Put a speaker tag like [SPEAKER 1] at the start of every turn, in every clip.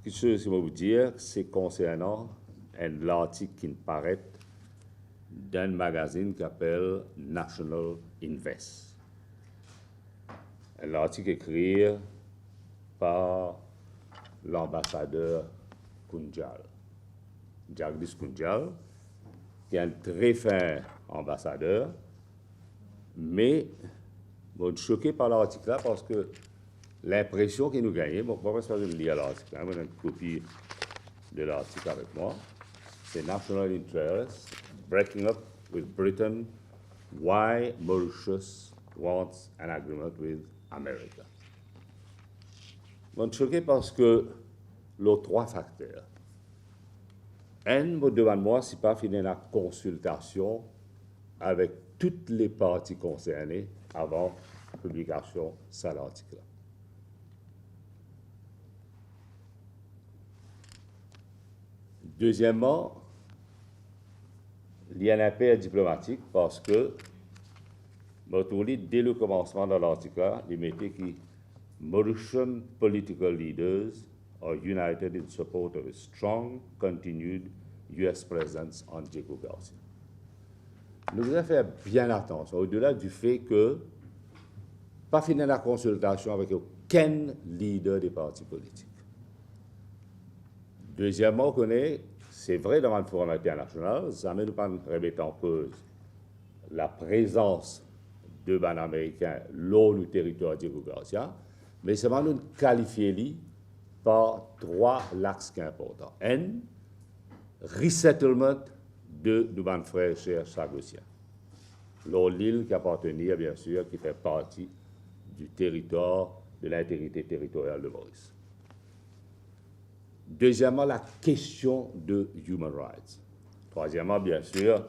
[SPEAKER 1] quelque chose que je vais vous dire, c'est concernant un article qui paraît d'un magazine qui s'appelle National Invest. Un article écrit par l'ambassadeur Kunjal, Jagdish Kunjal, qui est un très fin ambassadeur, mais je suis choqué par l'article là parce que l'impression qu'il nous gagnait, bon, moi, je vais lire l'article, hein, j'ai une copie de l'article avec moi, c'est National Interest, Breaking Up with Britain, Why Mauritius Wants an Agreement with America. Je suis choqué parce que les trois facteurs. Un, me demande-moi si pas finir la consultation avec toutes les parties concernées avant la publication de cet article-là. Deuxièmement, il y a un appel diplomatique parce que, dès le commencement de l'article, il mettait que Mauritian political leaders are united in support of a strong, continued U.S. presence on Diego Garcia. Nous devons faire bien attention, au-delà du fait que, pas finir la consultation avec aucun leader des partis politiques. Deuxièmement, c'est vrai dans le forum international, ça ne nous pas remettre en cause la présence de ban américains lors du territoire de Diego Garcia, mais ça va nous qualifier par trois axes importants. Un, resettlement de nos frères chers chagossiens. L'île qui appartenait, bien sûr, qui fait partie du territoire, de l'intégrité territoriale de Maurice. Deuxièmement, la question de human rights. Troisièmement, bien sûr,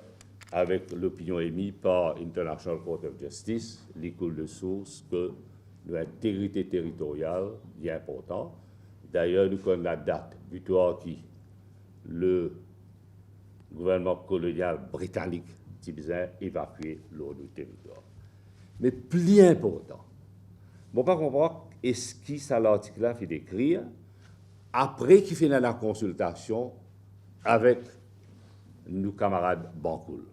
[SPEAKER 1] avec l'opinion émise par International Court of Justice, l'école de source que l'intégrité territoriale est importante. D'ailleurs, nous connaissons la date butoir qui le gouvernement colonial britannique disait évacuer l'eau du territoire. Mais plus important, bon, pas comprendre est-ce qui ça l'article-là fait d'écrire après qu'il fait la consultation avec nos camarades Bancoul.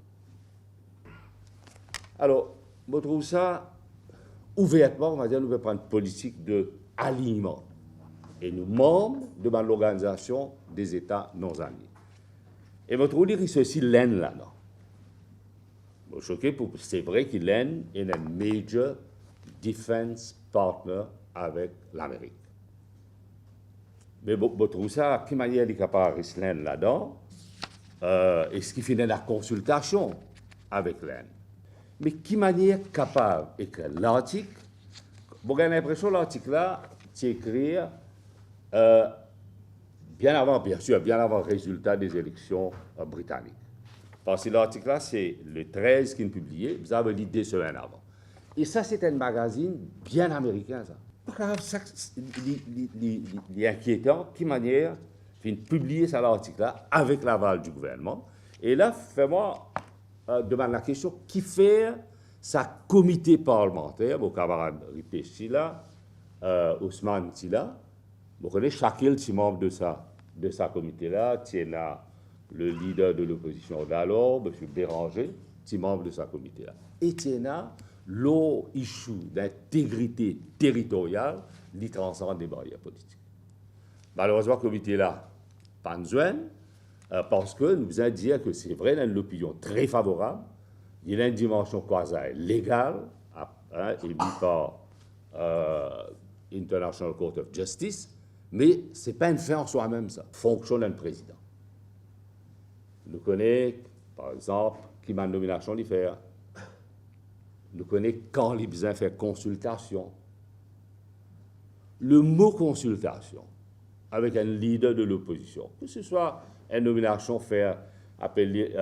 [SPEAKER 1] Alors, je trouve ça ouvertement, on va dire, nous devons prendre une politique d'alignement. Et nous, membres de l'Organisation des États non alliés. Et je trouve dire que ceci l'Inde là-dedans. Je suis choqué, c'est vrai que l'Inde est un major defense partner avec l'Amérique. Mais je trouve ça, de quelle manière il est capable de l'Inde là-dedans, est-ce qu'il fait la consultation avec l'Inde? Mais de quelle manière capable d'écrire l'article? J'ai l'impression que l'article-là, c'est écrire bien avant, bien sûr, bien avant le résultat des élections britanniques. Parce que l'article-là, c'est le 13 qui est publié, vous avez dit 2 semaines avant. Et ça, c'est un magazine bien américain, ça. Ça, c'est inquiétant, de quelle manière de publier cet article-là avec l'aval du gouvernement. Et là, fais-moi demander la question, qui fait sa comité parlementaire, vos camarades Ripé Silla, Ousmane Silla, vous connaissez chacun des membres de sa comité-là, tiens le leader de l'opposition d'alors, M. Béranger, petit membre de sa comité-là. Et tiens l'eau issue d'intégrité territoriale, qui transcende des barrières politiques. Malheureusement, le comité-là, pas besoin, parce que nous allons dire que c'est vrai, il y a une opinion très favorable, il y a une dimension quasi légale, émise par International Court of Justice, mais ce n'est pas une fin en soi-même, ça. Fonction d'un président. Nous connaissons, par exemple, qui m'a nomination d'y faire. Nous connaissons quand les besoins de faire consultation. Le mot consultation, avec un leader de l'opposition, que ce soit une nomination faire appeler,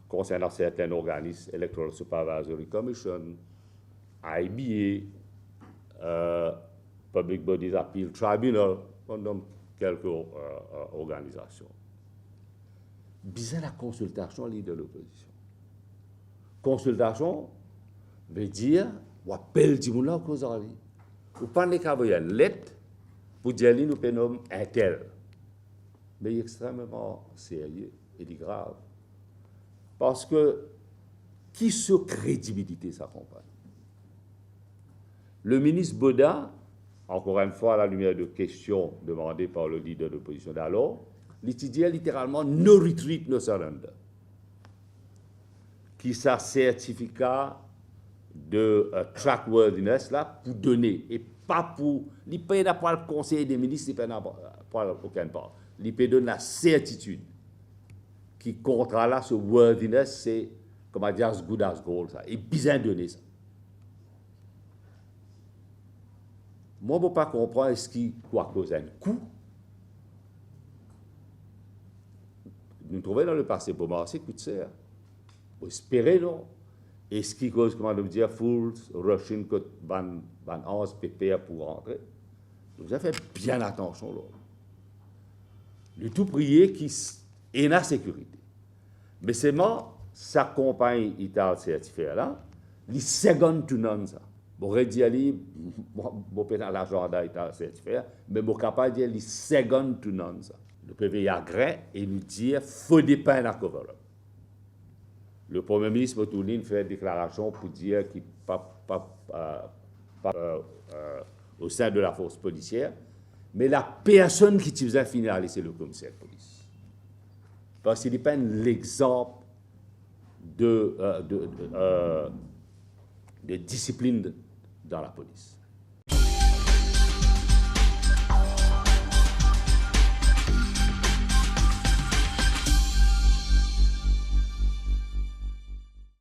[SPEAKER 1] concernant certains organismes, Electoral Supervisory Commission, IBA, Public Bodies Appeal Tribunal, on nomme quelques organisations. Bizarre la consultation leader de l'opposition. Consultation veut dire, ou appelle du monde là cause de la vie. Ou pas les cas une lettre pour dire nous pénome un tel. mais extrêmement sérieux et grave. Parce que qui sur crédibilité s'accompagne? Le ministre Boda, encore une fois à la lumière de questions demandées par le leader de l'opposition d'alors, l'étudiait littéralement no retreat, no surrender. Qui sa certificat de trackworthiness là pour donner et pas pour l'IP n'a pas le conseil des ministres, l'IP n'a pas aucun part. L'IP donne la certitude qui contrat là ce worthiness c'est comment dire as good as gold ça et bien donné ça. Moi je ne peux pas comprendre ce qui quoi cause un coup. Nous trouvons dans le passé pour marcher coup de serre. Vous espérez non. Et ce qui cause, comment dire, fools, rushing, que van 11 pp pour rentrer. Vous avez fait bien attention là. Le tout prier qui est la sécurité. Mais c'est moi, sa compagnie Ital certifiée là, les second to none ça. Bon, dit ali, bon, peut-être l'agenda Ital certifié, mais bon, capable de dire les second to none ça. Le PV agrée et nous dire, faut des pains à cover-up. Le Premier ministre Motounine fait une déclaration pour dire qu'il au sein de la force policière, mais la personne qui faisait finir, c'est le commissaire de police. Parce qu'il n'est pas l'exemple de discipline dans la police.